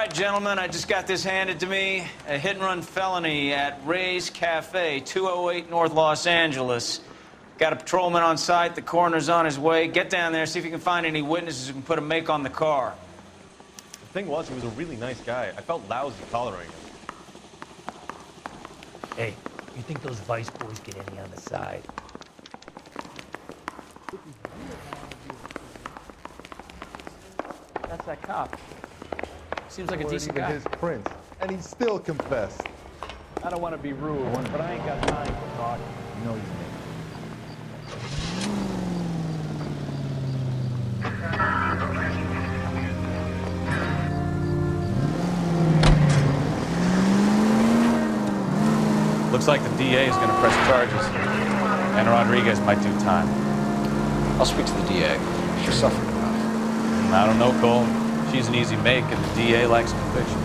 right, gentlemen, I just got this handed to me. A hit-and-run felony at Ray's Cafe, 208 North Los Angeles. Got a patrolman on site. The coroner's on his way. Get down there, see if you can find any witnesses who can put a make on the car. The thing was, he was a really nice guy. I felt lousy tolerating him. Hey, you think those Vice boys get any on the side? That's that cop. Seems like a decent guy. His prince, and he still confessed. I don't want to be rude, but I ain't got time for talk. You know he's me. Looks like the DA is going to press charges, and Rodriguez might do time. I'll speak to the DA. She's suffering enough. I don't know, Cole. She's an easy make, and the DA likes convictions.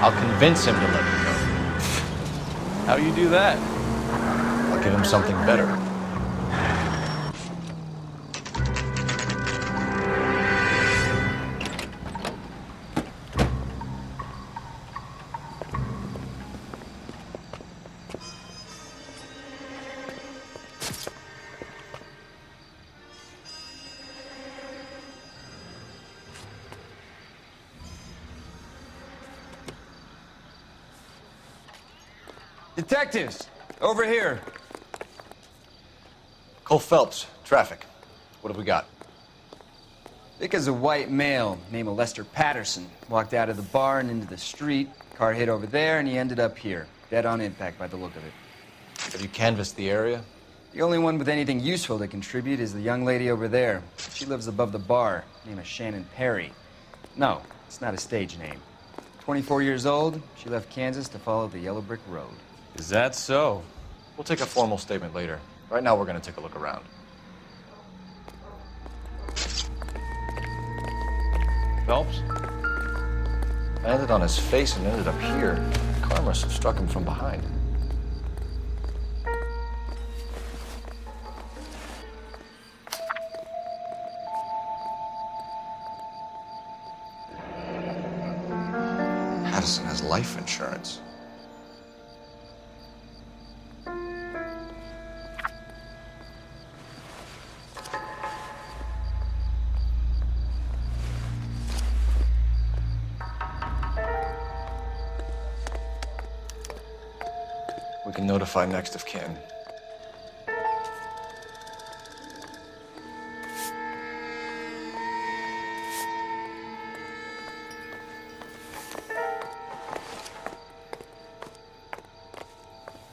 I'll convince him to let me go. How do you do that? I'll give him something better. Detectives, over here. Cole Phelps, traffic. What have we got? Vic is a white male named Lester Patterson. Walked out of the bar and into the street. Car hit over there, and he ended up here. Dead on impact by the look of it. Have you canvassed the area? The only one with anything useful to contribute is the young lady over there. She lives above the bar. Name is Shannon Perry. No, it's not a stage name. 24 years old, she left Kansas to follow the yellow brick road. Is that so? We'll take a formal statement later. Right now, we're going to take a look around. Phelps? Landed on his face and ended up here. The car must have struck him from behind. Patterson has life insurance. We can notify next of kin.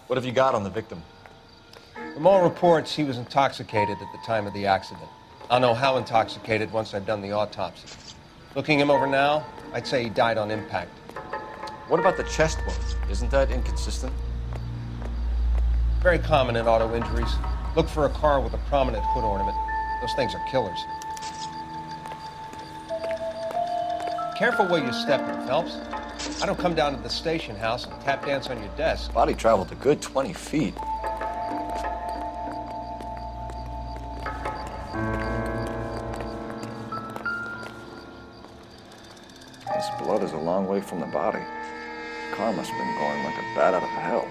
What have you got on the victim? From all reports, he was intoxicated at the time of the accident. I'll know how intoxicated once I've done the autopsy. Looking him over now, I'd say he died on impact. What about the chest wound? Isn't that inconsistent? Very common in auto injuries. Look for a car with a prominent hood ornament. Those things are killers. Careful where you step in, Phelps. I don't come down to the station house and tap dance on your desk. Body traveled a good 20 feet. This blood is a long way from the body. The car must have been going like a bat out of hell.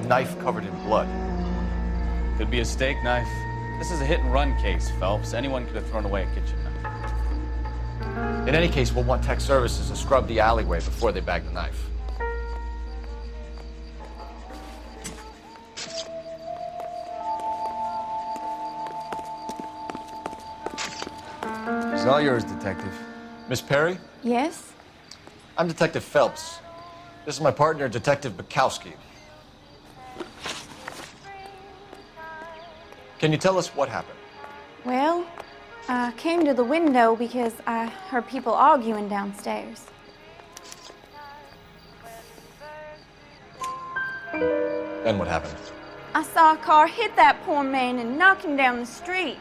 Knife covered in blood. Could be a steak knife. This is a hit-and-run case, Phelps. Anyone could have thrown away a kitchen knife. In any case, we'll want tech services to scrub the alleyway before they bag the knife. It's all yours, Detective. Miss Perry? Yes? I'm Detective Phelps. This is my partner, Detective Bukowski. Can you tell us what happened? Well, I came to the window because I heard people arguing downstairs. Then what happened? I saw a car hit that poor man and knock him down the street.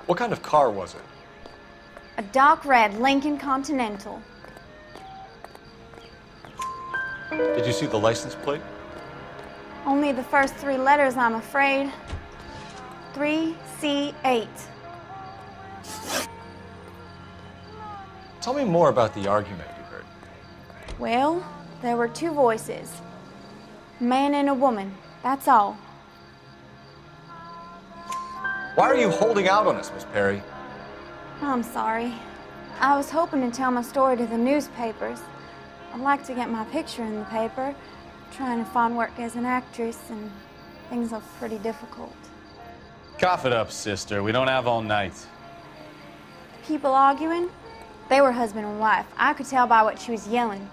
What kind of car was it? A dark red Lincoln Continental. Did you see the license plate? Only the first 3 letters, I'm afraid. 3C8. Tell me more about the argument you heard. Well, there were 2 voices. A man and a woman, that's all. Why are you holding out on us, Miss Perry? I'm sorry. I was hoping to tell my story to the newspapers. I'd like to get my picture in the paper. Trying to find work as an actress, and things are pretty difficult. Cough it up, sister. We don't have all night. People arguing? They were husband and wife. I could tell by what she was yelling.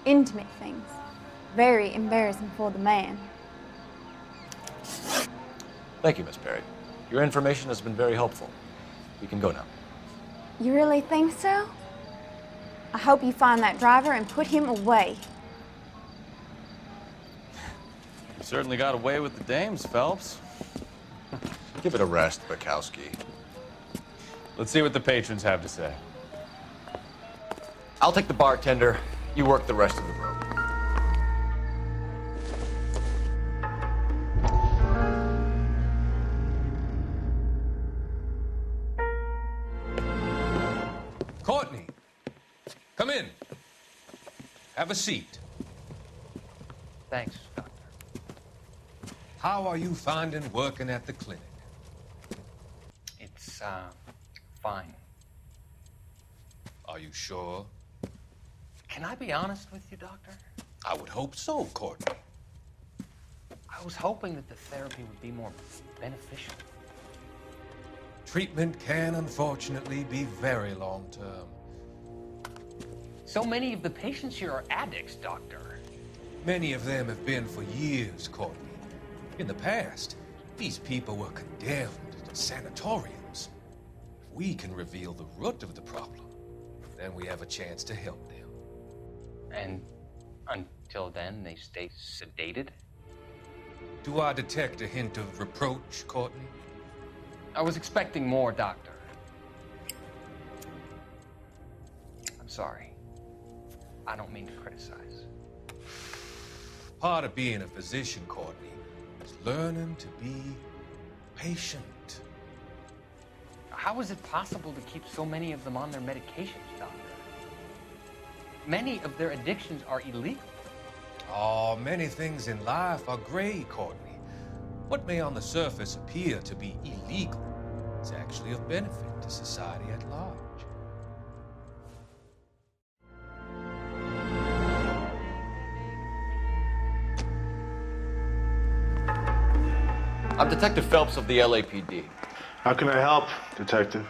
Intimate things. Very embarrassing for the man. Thank you, Miss Perry. Your information has been very helpful. We can go now. You really think so? I hope you find that driver and put him away. You certainly got away with the dames, Phelps. Give it a rest, Bukowski. Let's see what the patrons have to say. I'll take the bartender. You work the rest of the room. Courtney, come in. Have a seat. Thanks, Doctor. How are you finding working at the clinic? It's, fine. Are you sure? Can I be honest with you, Doctor? I would hope so, Courtney. I was hoping that the therapy would be more beneficial. Treatment can unfortunately be very long-term. So many of the patients here are addicts, Doctor. Many of them have been for years, Courtney. In the past, these people were condemned to sanatoriums. If we can reveal the root of the problem, then we have a chance to help them. And until then, they stay sedated? Do I detect a hint of reproach, Courtney? I was expecting more, Doctor. I'm sorry. I don't mean to criticize. Part of being a physician, Courtney, is learning to be patient. How is it possible to keep so many of them on their medications, Doctor? Many of their addictions are illegal. Oh, many things in life are gray, Courtney. What may on the surface appear to be illegal is actually of benefit to society at large. I'm Detective Phelps of the LAPD. How can I help, Detective?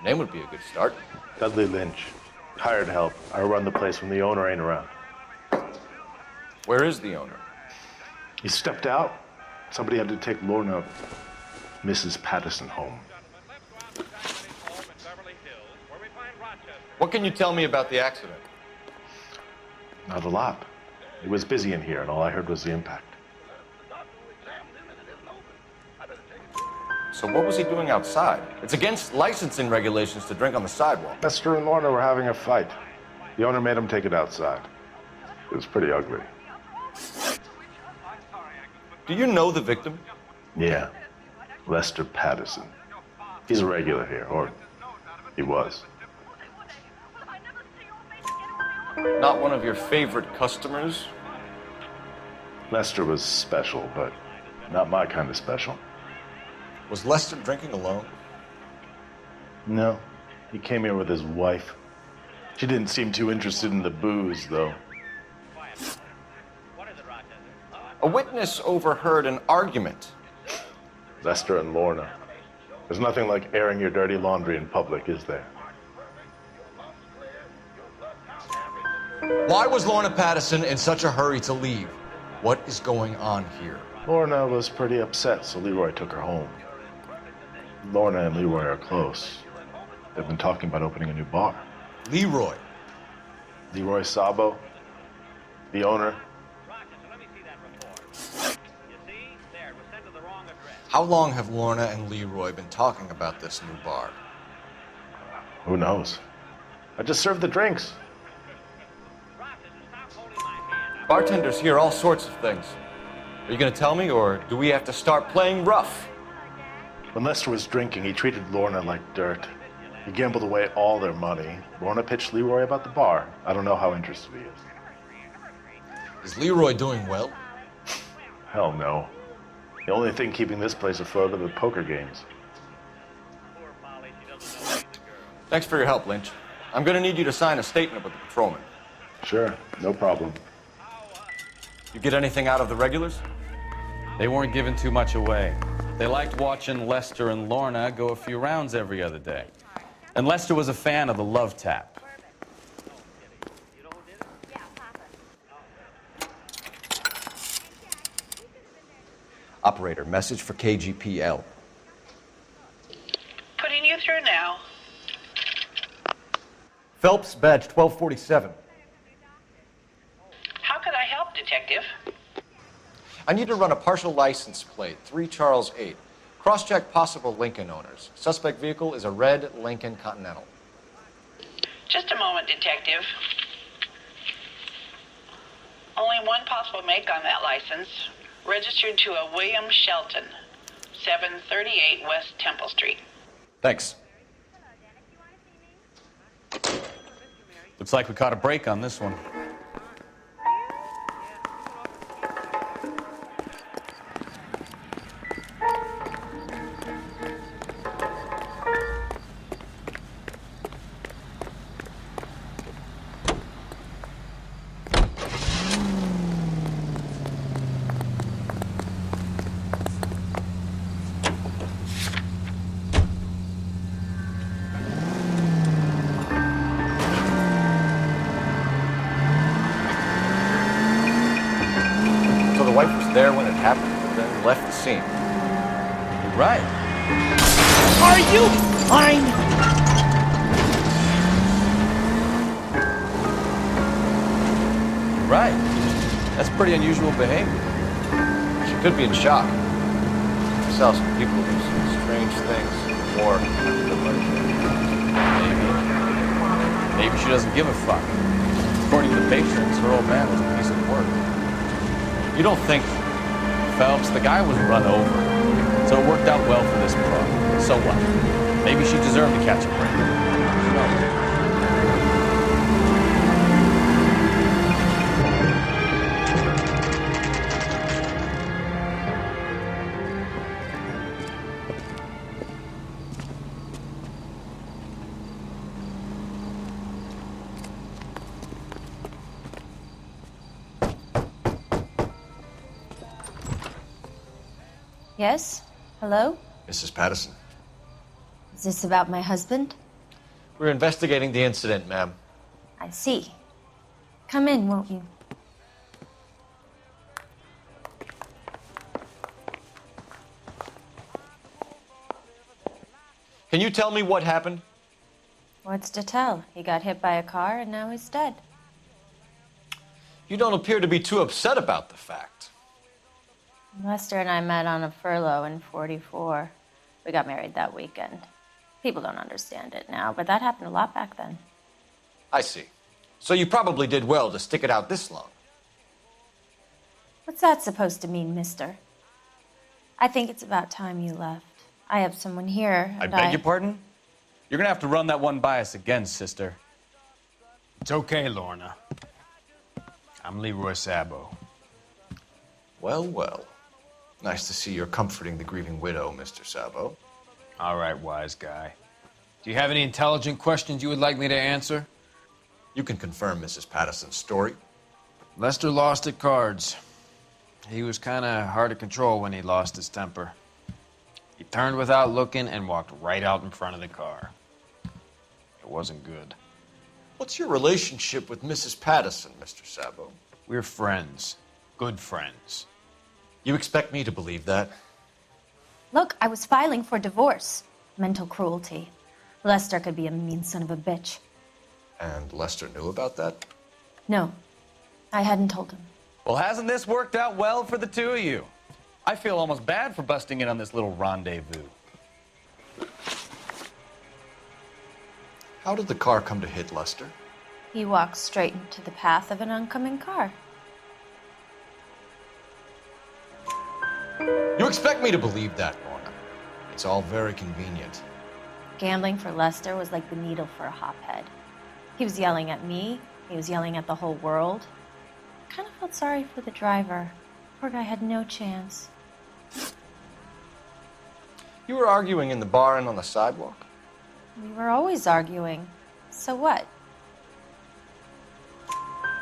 Name would be a good start. Dudley Lynch. Hired help. I run the place when the owner ain't around. Where is the owner? He stepped out. Somebody had to take Lorna, Mrs. Patterson, home. What can you tell me about the accident? Not a lot. It was busy in here, and all I heard was the impact. So what was he doing outside? It's against licensing regulations to drink on the sidewalk. Lester and Lorna were having a fight. The owner made him take it outside. It was pretty ugly. Do you know the victim? Yeah. Lester Patterson. He's a regular here, or he was. Not one of your favorite customers? Lester was special, but not my kind of special. Was Lester drinking alone? No. He came here with his wife. She didn't seem too interested in the booze, though. A witness overheard an argument. Lester and Lorna. There's nothing like airing your dirty laundry in public, is there? Why was Lorna Patterson in such a hurry to leave? What is going on here? Lorna was pretty upset, so Leroy took her home. Lorna and Leroy are close. They've been talking about opening a new bar. Leroy. Leroy Sabo, the owner. How long have Lorna and Leroy been talking about this new bar? Who knows? I just served the drinks. Bartenders hear all sorts of things. Are you going to tell me, or do we have to start playing rough? When Lester was drinking, he treated Lorna like dirt. He gambled away all their money. Lorna pitched Leroy about the bar. I don't know how interested he is. Is Leroy doing well? Hell no. The only thing keeping this place afloat are the poker games. Thanks for your help, Lynch. I'm going to need you to sign a statement with the patrolman. Sure, no problem. You get anything out of the regulars? They weren't giving too much away. They liked watching Lester and Lorna go a few rounds every other day. And Lester was a fan of the love tap. Operator, message for KGPL. Putting you through now. Phelps, badge 1247. How could I help, Detective? I need to run a partial license plate, 3 Charles 8. Cross-check possible Lincoln owners. Suspect vehicle is a red Lincoln Continental. Just a moment, Detective. Only one possible make on that license. Registered to a William Shelton, 738 West Temple Street. Thanks. Looks like we caught a break on this one. Wife was there when it happened, then left the scene. You're right. Are you fine? Right. That's pretty unusual behavior. She could be in shock. I saw some people do some strange things in war. Maybe she doesn't give a fuck. According to the patrons, her old man was a piece of work. You don't think, Phelps, the guy was run over. So it worked out well for this broad. So what? Maybe she deserved to catch a break. No. Yes? Hello? Mrs. Patterson. Is this about my husband? We're investigating the incident, ma'am. I see. Come in, won't you? Can you tell me what happened? What's to tell? He got hit by a car and now he's dead. You don't appear to be too upset about the fact. Lester and I met on a furlough in '44. We got married that weekend. People don't understand it now, but that happened a lot back then. I see. So you probably did well to stick it out this long. What's that supposed to mean, mister? I think it's about time you left. I have someone here, I and beg your pardon? You're gonna have to run that one by us again, sister. It's okay, Lorna. I'm Leroy Sabo. Well, well. Nice to see you're comforting the grieving widow, Mr. Sabo. All right, wise guy. Do you have any intelligent questions you would like me to answer? You can confirm Mrs. Patterson's story. Lester lost at cards. He was kind of hard to control when he lost his temper. He turned without looking and walked right out in front of the car. It wasn't good. What's your relationship with Mrs. Patterson, Mr. Sabo? We're friends. Good friends. You expect me to believe that? Look, I was filing for divorce. Mental cruelty. Lester could be a mean son of a bitch. And Lester knew about that? No, I hadn't told him. Well, hasn't this worked out well for the two of you? I feel almost bad for busting in on this little rendezvous. How did the car come to hit Lester? He walked straight into the path of an oncoming car. You expect me to believe that, Lorna? It's all very convenient. Gambling for Lester was like the needle for a hophead. He was yelling at me. He was yelling at the whole world. I kind of felt sorry for the driver. Poor guy had no chance. You were arguing in the bar and on the sidewalk? We were always arguing. So what?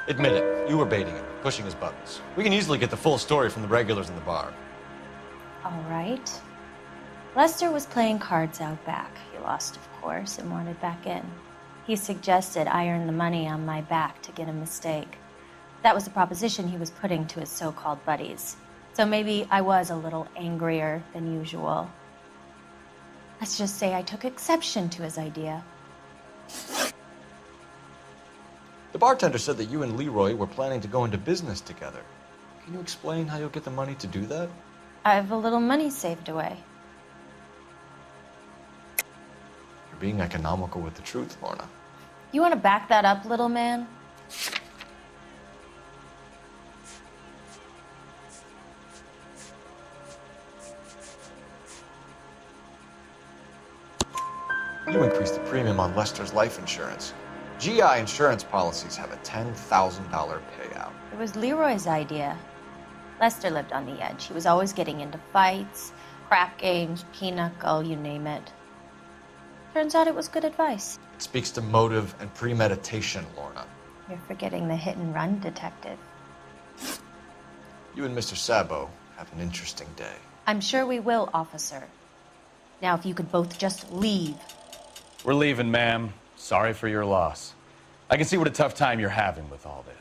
Admit it, you were baiting him, pushing his buttons. We can easily get the full story from the regulars in the bar. All right. Lester was playing cards out back. He lost, of course, and wanted back in. He suggested I earn the money on my back to get a mistake. That was the proposition he was putting to his so-called buddies. So maybe I was a little angrier than usual. Let's just say I took exception to his idea. The bartender said that you and Leroy were planning to go into business together. Can you explain how you'll get the money to do that? I have a little money saved away. You're being economical with the truth, Lorna. You want to back that up, little man? You increased the premium on Lester's life insurance. GI insurance policies have a $10,000 payout. It was Leroy's idea. Lester lived on the edge. He was always getting into fights, crap games, pinochle, you name it. Turns out it was good advice. It speaks to motive and premeditation, Lorna. You're forgetting the hit and run detective. You and Mr. Sabo have an interesting day. I'm sure we will, officer. Now, if you could both just leave. We're leaving, ma'am. Sorry for your loss. I can see what a tough time you're having with all this.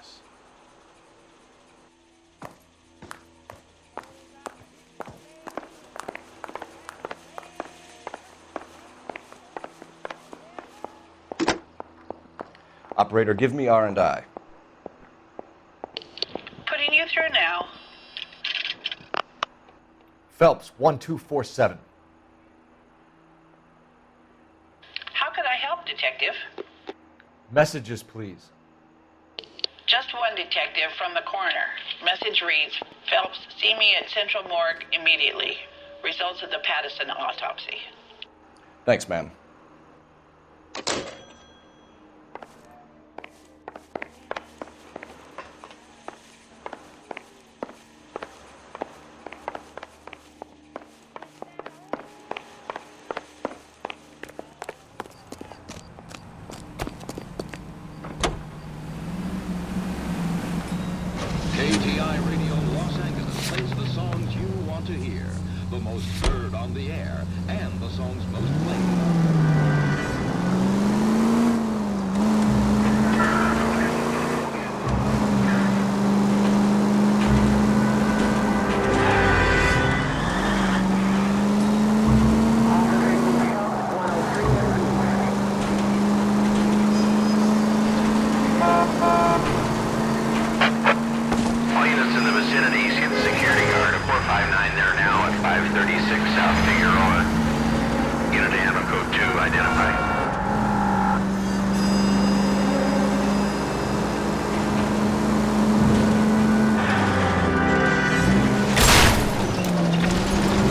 Operator, give me R&I. Putting you through now. Phelps, 1247. How could I help, Detective? Messages, please. Just one detective from the coroner. Message reads, Phelps, see me at Central Morgue immediately. Results of the Pattison autopsy. Thanks, ma'am. KTI Radio Los Angeles plays the songs you want to hear, the most heard on the air, and the songs most played. All units in the vicinity, see the security guard at 459 there now at 536 South Figueroa. Unit to Ammo Code 2, identify.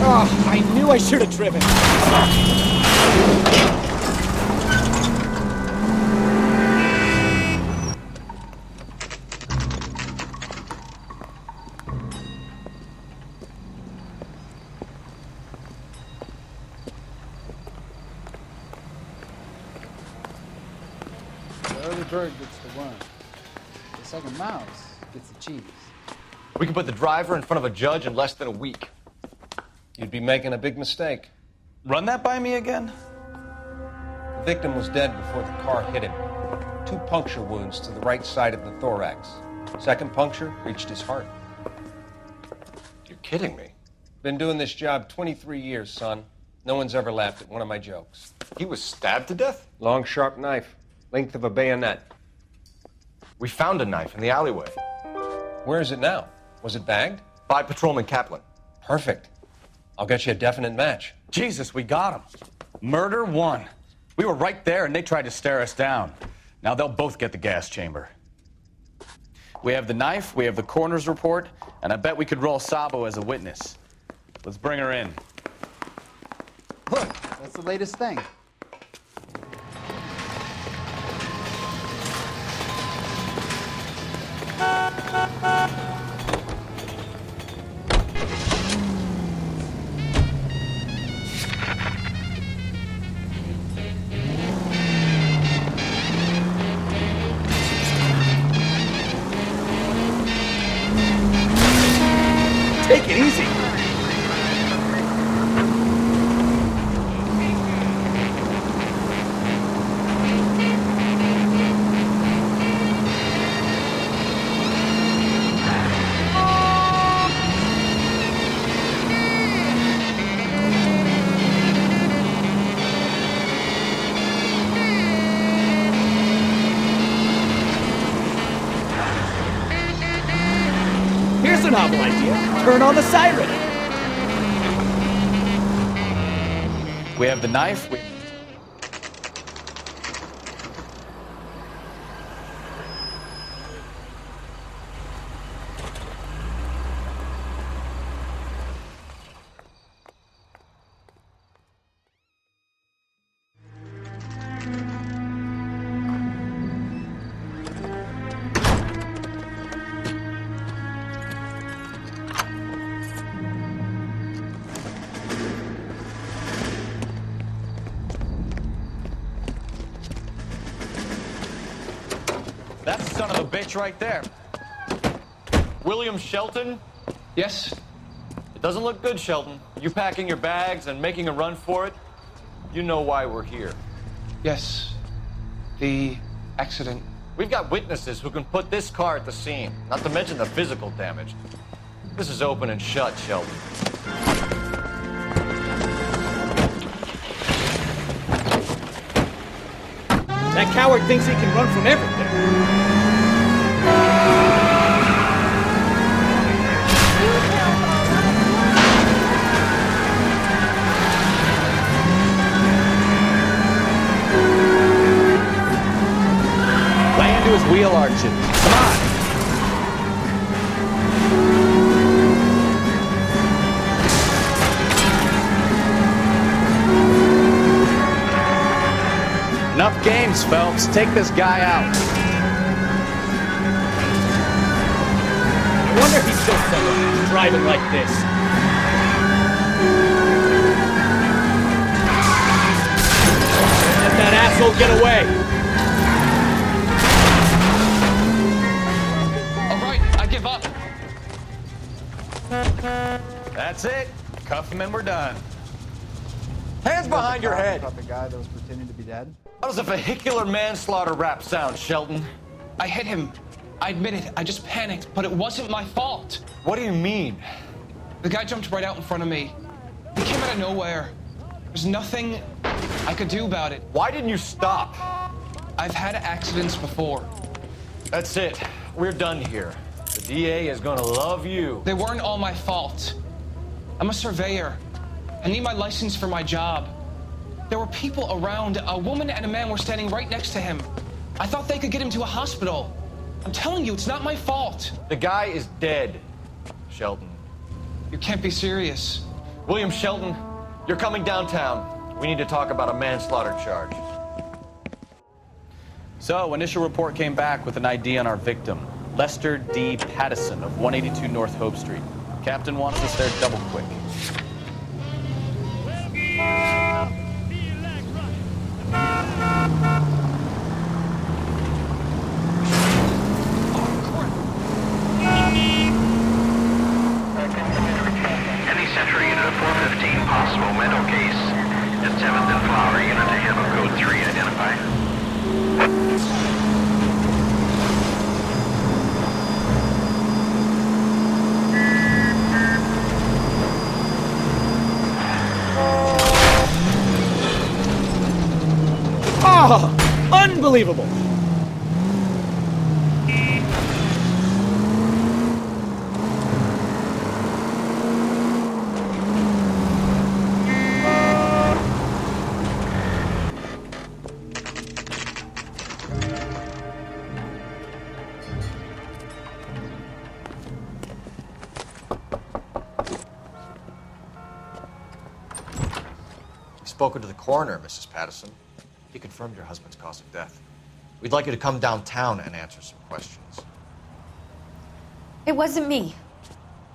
Oh, I knew I should have driven. The early bird gets the worm. The second mouse gets the cheese. We can put the driver in front of a judge in less than a week. You'd be making a big mistake. Run that by me again? The victim was dead before the car hit him. 2 puncture wounds to the right side of the thorax. Second puncture reached his heart. You're kidding me. Been doing this job 23 years, son. No one's ever laughed at one of my jokes. He was stabbed to death? Long, sharp knife. Length of a bayonet. We found a knife in the alleyway. Where is it now? Was it bagged? By Patrolman Kaplan. Perfect. I'll get you a definite match. Jesus, we got him. Murder one. We were right there and they tried to stare us down. Now they'll both get the gas chamber. We have the knife, we have the coroner's report, and I bet we could roll Sabo as a witness. Let's bring her in. Look, that's the latest thing. Take it easy. Here's a novel idea. Turn on the siren. We have the knife. That's the son of a bitch right there. William Shelton? Yes? It doesn't look good, Shelton. You packing your bags and making a run for it? You know why we're here. Yes. The accident. We've got witnesses who can put this car at the scene, not to mention the physical damage. This is open and shut, Shelton. That coward thinks he can run from everything. Lay into his wheel arches. Come on. Enough games, Phelps. Take this guy out. No wonder he's still somewhere, driving like this. Let that asshole get away. All right, I give up. That's it. Cuff him and we're done. Hands behind your head. About the guy that was pretending to be dead? How does a vehicular manslaughter rap sound, Shelton? I hit him. I admit it. I just panicked, but it wasn't my fault. What do you mean? The guy jumped right out in front of me. He came out of nowhere. There's nothing I could do about it. Why didn't you stop? I've had accidents before. That's it. We're done here. The DA is gonna love you. They weren't all my fault. I'm a surveyor. I need my license for my job. There were people around. A woman and a man were standing right next to him. I thought they could get him to a hospital. I'm telling you, it's not my fault. The guy is dead, Shelton. You can't be serious. William Shelton, you're coming downtown. We need to talk about a manslaughter charge. So, initial report came back with an ID on our victim, Lester D. Pattison of 182 North Hope Street. Captain wants us there double quick. Any Central Unit 415, possible mental case. At 7th and Flower, Unit to handle code 3, identify. Oh, unbelievable. Spoken to the coroner, Mrs. Patterson. He confirmed your husband's cause of death. We'd like you to come downtown and answer some questions. It wasn't me.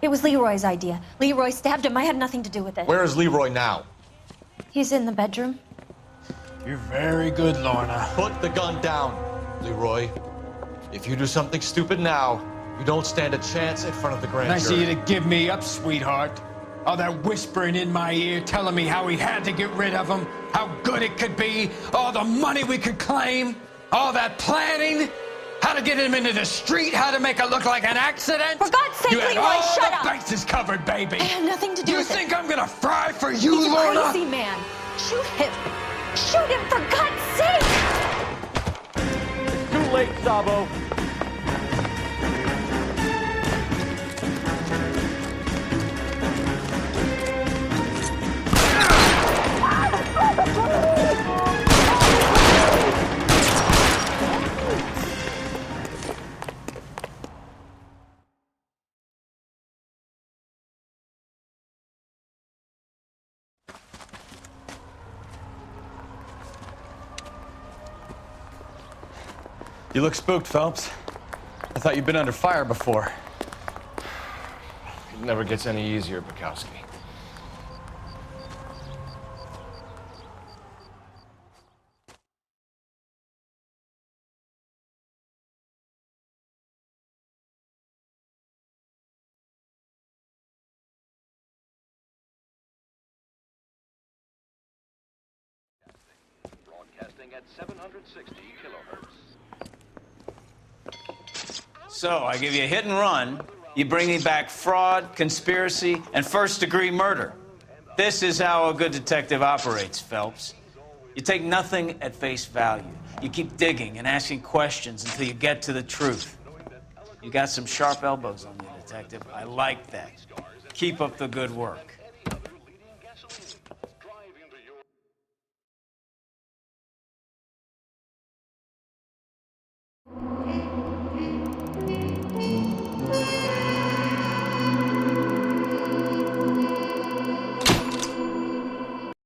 It was Leroy's idea. Leroy stabbed him. I had nothing to do with it. Where is Leroy now? He's in the bedroom. You're very good, Lorna. Put the gun down, Leroy. If you do something stupid now, you don't stand a chance in front of the grand Nice of jury. you to give me up, sweetheart. All that whispering in my ear telling me how we had to get rid of him, how good it could be, all the money we could claim, all that planning, how to get him into the street, how to make it look like an accident. For God's sake, you had Leroy, all shut the up. bases covered, baby. I had nothing to do with it. You think I'm gonna fry for you, He's a Lorna? crazy man. Shoot him. Shoot him, for God's sake. Too late, Sabo. You look spooked, Phelps. I thought you'd been under fire before. It never gets any easier, Bukowski. Broadcasting at 760 kilohertz. So, I give you a hit and run. You bring me back fraud, conspiracy, and first-degree murder. This is how a good detective operates, Phelps. You take nothing at face value. You keep digging and asking questions until you get to the truth. You got some sharp elbows on you, detective. I like that. Keep up the good work.